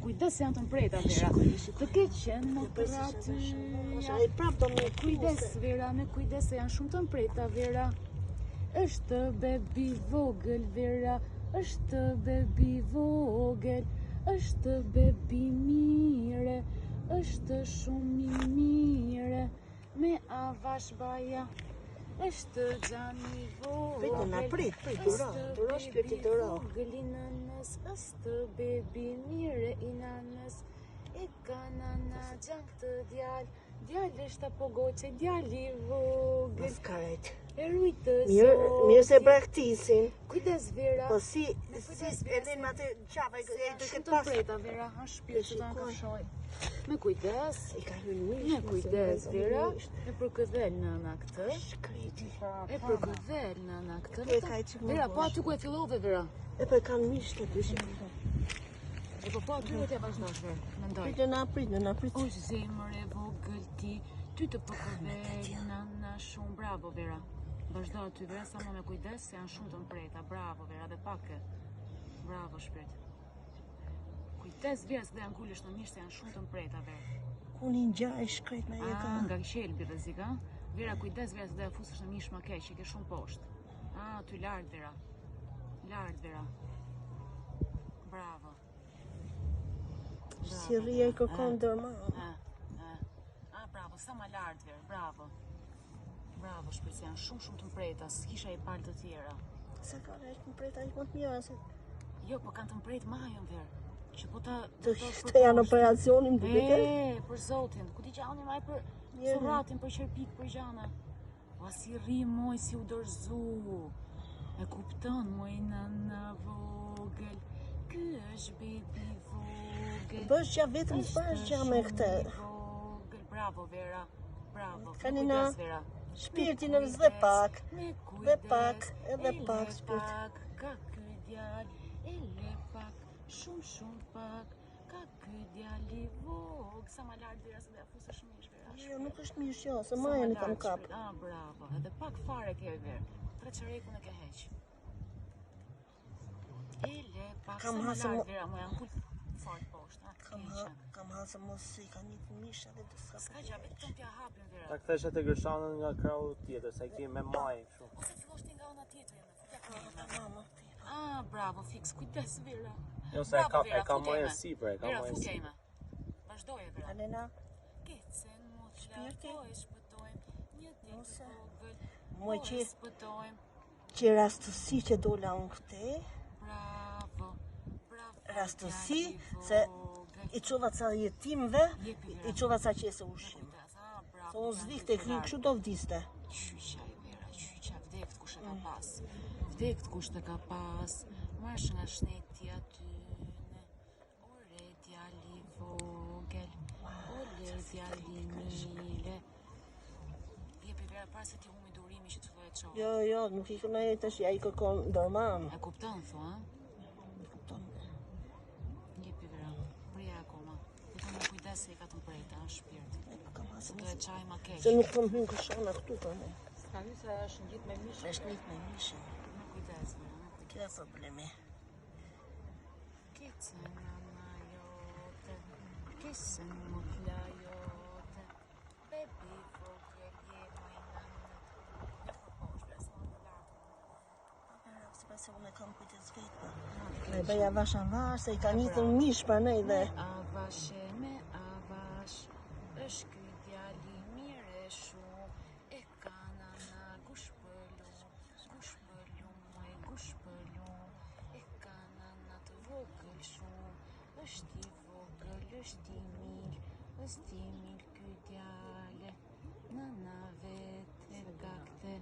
kujdes janë të mprejta Vera. Të keq qenë në për aty. Ai prap do me Kujdes Vera, me kujdes se janë shumë të mprejta Vera. Është bebi vogël Vera, është bebi vogël, është bebi mire, është shumë i mire, me avash baja. Është gjani vogël, prit, duro shpirti duro. vogël i nënës, është bebi mire i nanës, e ka nana gjak të djal, djal është apo goqe, djali vogël, Maskarajt. e rujtë Mirë se braktisin. Kujdes Vera. Po si Elen me atë qafa e do Shumë këtë të pas. mprejta Vera, ha shpirë që ta në kashoj. Me kujdes. I ka hyrë mish. Me kujdes Vera. E për këdhel nëna këtë. Shkreti. E për këdhel nëna këtë. E ka i qikë më Vera, po aty ku e fillove Vera. E po e kam mish të pyshe. E po aty ku t'ja vazhdosh Vera. Mendoj. Prit në prit. O zemër e vogël ti, ty të për këdhel nëna shumë. Bravo Vera. Vazhdo aty Vera, sa më me kujdes se janë shumë të mprejta. Bravo Vera, dhe pake. Bravo shpirt. Kujdes Vera se dhe janë gullesh në mish se janë shumë të mprejta Vera. Ku një gjaj shkret me e ka. Nga qelbi rrezik, a? Vera, kujdes Vera se dhe fusësh në mish më keq, që ke shumë poshtë. Ty lart Vera. Lart Vera. Bravo. Si rria i kërkon dërma. Bravo, sa më lart Vera, bravo. Bravo, shpirt, janë shumë të mprejta, s'kisha i palë të tjera. Se ka rejt më prejta i më të mjera se... Jo, po kanë të mprejt majën Vera. Që po ta... Të janë operacionin të bete? Për zotin, ku ti gjani maj për suratin, për qërpik, për gjana. Po si rri moj, si u dorëzu. E kupton moj në vogël. Ky është bebi vogël. Bësh që vetëm bësh që me këte. Bravo Vera, bravo. Kanina, Kujdes Vera. shpirtin e dhe pak. Dhe pak, edhe pak shpirt. Ka ky djal, e le pak, shumë pak. Ka ky djal i vogël. Sa ma lartë Vera se dhe fusësh mish Vera. Jo, nuk është mish jo, se majën i kam kap. Bravo, edhe pak fare ke Vera. 3 çerekun e ke heq. E le pak, sa ma lartë Vera, mu janë kull fort poshtë. Kam hasë mos i ka një të mish edhe të s'ka. Ska gja, vetëm t'ja hapin Vera. Ta kthesh atë gërshanën nga krahu tjetër, se ki me majë kështu. Ose fillosh ti nga ana tjetër, bravo, fiks, kujdes Vera. Jo se e ka majën sipër, e ka Vera, majën fukja sipër. ime. Vazhdoje Vera. Alena, Kecen mu t'la, po e shpëtojmë, një ditë vogël, muaj po e shpëtojmë. që rastësi që dola unë këte, Bravo, rastësi se i qova ca jetimve, i qova ca qese ushim. Se unë zvikte, kështu do vdiste. Qyqa i Vera, qyqa, vdekt kush e ka pas. Vdekt kush të ka pas, marsh nga shneti atyne. Ore djali vogël, ole djali mile. Jepi Vera, para se ti humi durimi që të filloj të qohë. Jo, nuk i këna jetë është, ja i kërkon dërman. E kupton, thua? Kupton. Jepi Vera, prija akoma. Vetëm me kujdes se i ka të mprejta, në shpirt. Se do e qaj ma keq. Se nuk të më hynë këshona këtu për me. Ska hy se është njit me mishë. Është njët me mishë. Me kujdes, Vera, me kujdes. Kja problemi. Kicën nana jote, kisën mutla jote, bebi vogël je moj nanë. Se pas se unë e kam kujtës vetë. Me bëja vash avash, se i ka një të mish për nej dhe. Me avash, është ky djali mire shumë, e ka nana gushpëllu, moj gushpëllu, e ka nana të vogël shumë, është i vogël, është i mil ky djale, nana vete gakte,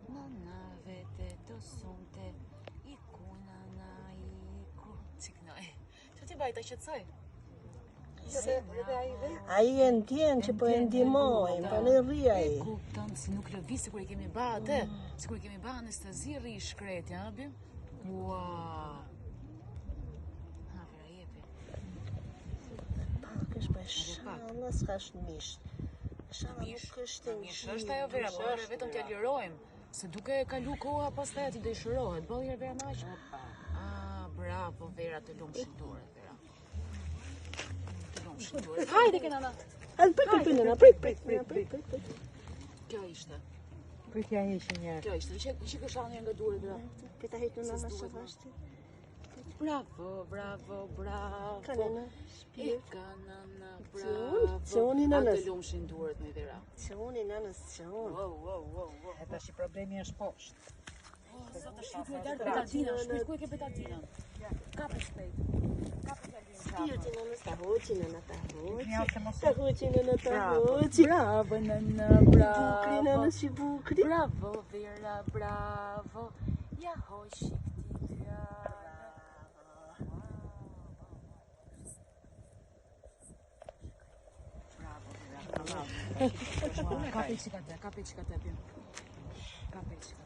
nana vete të sunte, iku nana iku. Ciknoj, që ti bajta qëtësoj? A i e ndjen që po e ndimojnë, po në rria i. Kupton, si nuk lëvi, sikur i kemi ba atë, sikur i kemi ba anestezi rri i shkreti, ja, bim? Ua. Vera, jepi. Pak është për shala, s'ka është mish. Shala nuk është e Mish është ajo Vera, po ore vetëm t'ja lirojmë. Se duke kalu koha, pas taj ati dëshirohet. Bëllë Vera naqë. Bravo Vera, të lumë shituret Vera. Hajde ke nana. Prit, nëna, prit. Kjo ishte. Pritja heqë njerë. Kjo ishte. Që këshallë nga duhet gra. Pita heqë nëna më shumë ashtë. Bravo. Ka nëna. E ka nana, bravo. Qoni nënës. Atë lumshin duhet në idera. Qoni nënës, qoni. Wow. E tash i problemi është poshtë. Sot është shkruaj dert betadina, shkruaj ku e ke betadina. Kapë shpejt. Kapë fjalin. Spirti nënës, ta hoqi nëna, ta hoqi. Një se mos Ta hoqi nëna, ta hoqi. Bravo nana, Bukri bravo. nënës, që bukri. Bravo Vera, bravo. Ja hoqi këti djale. Bravo Vera. Kape që ka te, pjo. Kape që ka